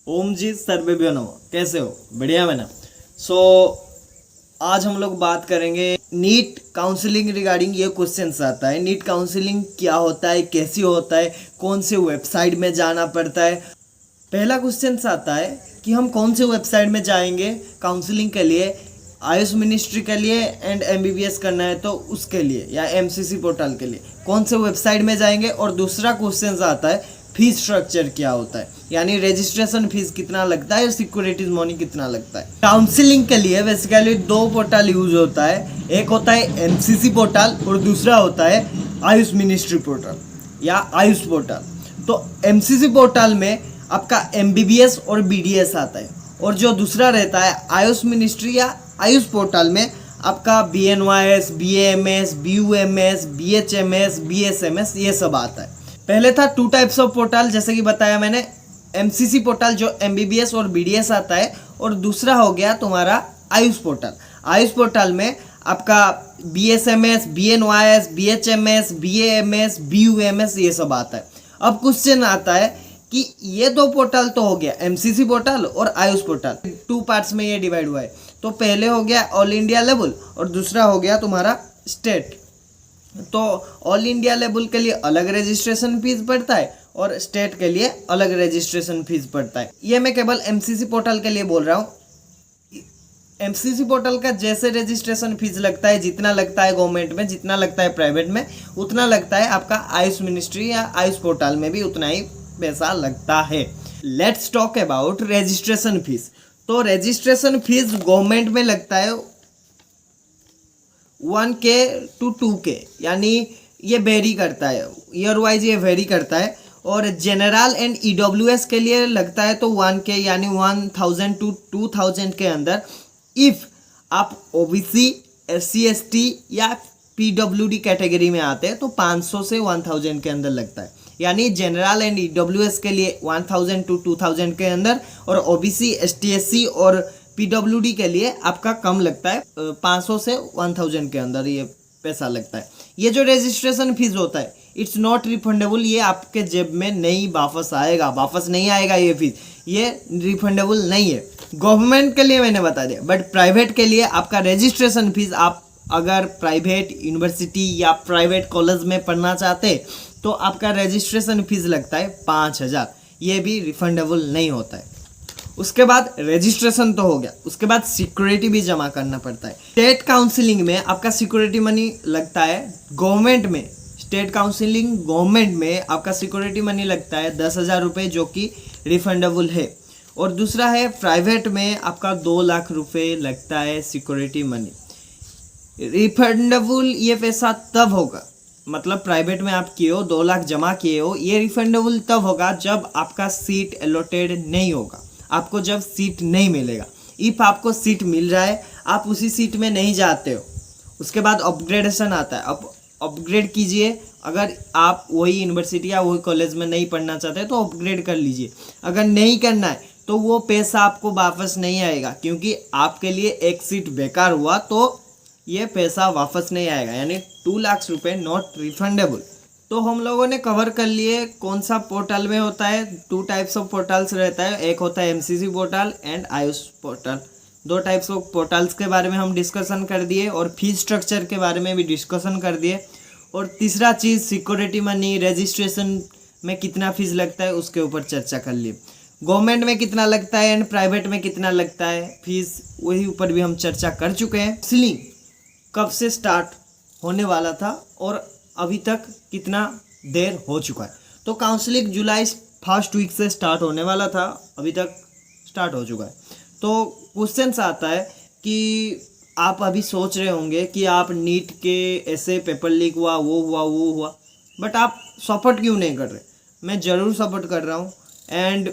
ओम जी सर्वेभ्यो नमः। कैसे हो? बढ़िया में ना। आज हम लोग बात करेंगे नीट काउंसलिंग रिगार्डिंग। ये क्वेश्चंस आता है, नीट काउंसलिंग क्या होता है, कैसे होता है, कौन से वेबसाइट में जाना पड़ता है। पहला क्वेश्चन आता है कि हम कौन से वेबसाइट में जाएंगे काउंसलिंग के लिए, आयुष मिनिस्ट्री के लिए एंड एमबीबीएस करना है तो उसके लिए, या एमसीसी पोर्टल के लिए कौन से वेबसाइट में जाएंगे। और दूसरा क्वेश्चन आता है फीस स्ट्रक्चर क्या होता है, यानी रजिस्ट्रेशन फीस कितना लगता है और सिक्योरिटीज मनी कितना लगता है। काउंसलिंग के लिए बेसिकली दो पोर्टल यूज होता है, एक होता है एमसीसी पोर्टल और दूसरा होता है आयुष मिनिस्ट्री पोर्टल या आयुष पोर्टल। तो एमसीसी पोर्टल में आपका एमबीबीएस और बीडीएस आता है, और जो दूसरा रहता है आयुष मिनिस्ट्री या आयुष पोर्टल में आपका बीएनवाईएस, बीएएमएस, बीयूएमएस, बीएचएमएस, बीएसएमएस ये सब आता है। पहले था टू टाइप्स ऑफ पोर्टल, जैसे कि बताया मैंने, एमसीसी पोर्टल जो एमबीबीएस और बीडीएस आता है, और दूसरा हो गया तुम्हारा आयुष पोर्टल। आयुष पोर्टल में आपका बीएसएमएस, बीएनवाईएस, बीएचएमएस, बीएएमएस, बीयूएमएस ये सब आता है। अब क्वेश्चन आता है कि ये दो पोर्टल तो हो गया एमसीसी पोर्टल और आयुष पोर्टल, टू पार्ट्स में ये डिवाइड हुआ है। तो पहले हो गया ऑल इंडिया लेवल और दूसरा हो गया तुम्हारा स्टेट। तो ऑल इंडिया लेवल के लिए अलग रजिस्ट्रेशन फीस पड़ता है और स्टेट के लिए अलग रजिस्ट्रेशन फीस पड़ता है। ये मैं केवल एमसीसी पोर्टल के लिए बोल रहा हूँ। एमसीसी पोर्टल का जैसे रजिस्ट्रेशन फीस लगता है, जितना लगता है गवर्नमेंट में, जितना लगता है प्राइवेट में, उतना लगता है आपका आयुष मिनिस्ट्री या आयुष पोर्टल में भी उतना ही पैसा लगता है। Let's talk about registration fees. तो रजिस्ट्रेशन फीस गवर्नमेंट में लगता है 1K to 2K, यानी ये वेरी करता है, ईयर वाइज ये वेरी करता है। और जनरल एंड ईडब्ल्यूएस के लिए लगता है तो 1K यानी 1000 to 2000 के अंदर। इफ़ आप ओबीसी, SC ST या पीडब्ल्यूडी कैटेगरी में आते हैं तो 500 से 1000 के अंदर लगता है। यानी जनरल एंड ईडब्ल्यूएस के लिए 1000 to 2000 के अंदर, और ओबीसी, ST SC और पीडब्ल्यूडी के लिए आपका कम लगता है, 500 से 1000 के अंदर ये पैसा लगता है। ये जो रजिस्ट्रेशन फीस होता है इट्स नॉट रिफंडेबल, ये आपके जेब में नहीं वापस आएगा, वापस नहीं आएगा ये फीस, ये रिफंडेबल नहीं है। गवर्नमेंट के लिए मैंने बता दिया, बट प्राइवेट के लिए आपका रजिस्ट्रेशन फीस, आप अगर प्राइवेट यूनिवर्सिटी या प्राइवेट कॉलेज में पढ़ना चाहते तो आपका रजिस्ट्रेशन फीस लगता है 5000, ये भी रिफंडेबल नहीं होता है। उसके बाद रजिस्ट्रेशन तो हो गया, उसके बाद सिक्योरिटी भी जमा करना पड़ता है। स्टेट काउंसलिंग में आपका सिक्योरिटी मनी लगता है गवर्नमेंट में, स्टेट काउंसलिंग गवर्नमेंट में आपका सिक्योरिटी मनी लगता है 10,000 रुपये, जो कि रिफंडेबल है। और दूसरा है प्राइवेट में आपका 2 लाख रुपये लगता है सिक्योरिटी मनी। रिफंडेबल ये पैसा तब होगा, मतलब प्राइवेट में आप किए हो 2 लाख जमा किए हो, ये रिफंडेबल तब होगा जब आपका सीट अलॉटेड नहीं होगा, आपको जब सीट नहीं मिलेगा। इफ़ आपको सीट मिल रहा है, आप उसी सीट में नहीं जाते हो, उसके बाद अपग्रेडेशन आता है, अब अपग्रेड कीजिए। अगर आप वही यूनिवर्सिटी या वही कॉलेज में नहीं पढ़ना चाहते तो अपग्रेड कर लीजिए। अगर नहीं करना है तो वो पैसा आपको वापस नहीं आएगा, क्योंकि आपके लिए एक सीट बेकार हुआ तो ये पैसा वापस नहीं आएगा, यानी 2 लाख रुपये नॉट रिफंडेबल। तो हम लोगों ने कवर कर लिए कौन सा पोर्टल में होता है। 2 टाइप्स ऑफ पोर्टल्स रहता है, एक होता है MCC portal and Ayush portal. 2 types of portals के बारे में हम डिस्कशन कर दिए, और फीस स्ट्रक्चर के बारे में भी डिस्कशन कर दिए। और तीसरा चीज़ सिक्योरिटी मनी, रजिस्ट्रेशन में कितना फीस लगता है उसके ऊपर चर्चा कर लिए। गवर्नमेंट में कितना लगता है एंड प्राइवेट में कितना लगता है फीस, वही ऊपर भी हम चर्चा कर चुके हैं। काउंसलिंग कब से स्टार्ट होने वाला था और अभी तक कितना देर हो चुका है। तो काउंसलिंग जुलाई फर्स्ट वीक से स्टार्ट होने वाला था, अभी तक स्टार्ट हो चुका है। तो क्वेश्चन आता है कि आप अभी सोच रहे होंगे कि आप नीट के ऐसे पेपर लीक हुआ, वो हुआ, वो हुआ, बट आप सपोर्ट क्यों नहीं कर रहे। मैं ज़रूर सपोर्ट कर रहा हूँ, एंड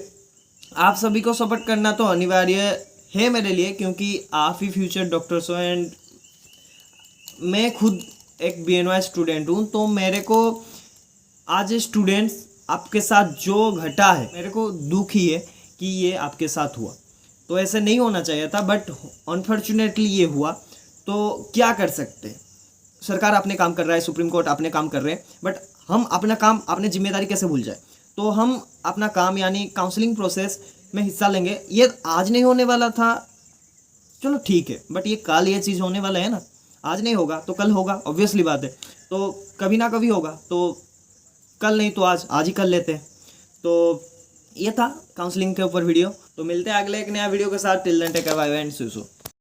आप सभी को सपोर्ट करना तो अनिवार्य है मेरे लिए, क्योंकि आप ही फ्यूचर डॉक्टर्स हो। एंड मैं खुद एक बीएनवाई स्टूडेंट हूँ, तो मेरे को आज स्टूडेंट्स आपके साथ जो घटा है, मेरे को दुख ही है कि ये आपके साथ हुआ। तो ऐसे नहीं होना चाहिए था, बट अनफॉर्चुनेटली ये हुआ। तो क्या कर सकते हैं, सरकार अपने काम कर रहा है, सुप्रीम कोर्ट अपने काम कर रहे हैं, बट हम अपना काम, अपनी जिम्मेदारी कैसे भूल जाए। तो हम अपना काम यानी काउंसलिंग प्रोसेस में हिस्सा लेंगे। ये आज नहीं होने वाला था, चलो ठीक है, बट ये कल ये चीज़ होने वाला है ना, आज नहीं होगा तो कल होगा, ऑब्वियसली बात है। तो कभी ना कभी होगा, तो कल नहीं तो आज ही कर लेते हैं। तो ये था काउंसलिंग के ऊपर वीडियो। तो मिलते हैं अगले एक नया वीडियो के साथ। Till then take care, bye bye and see you soon.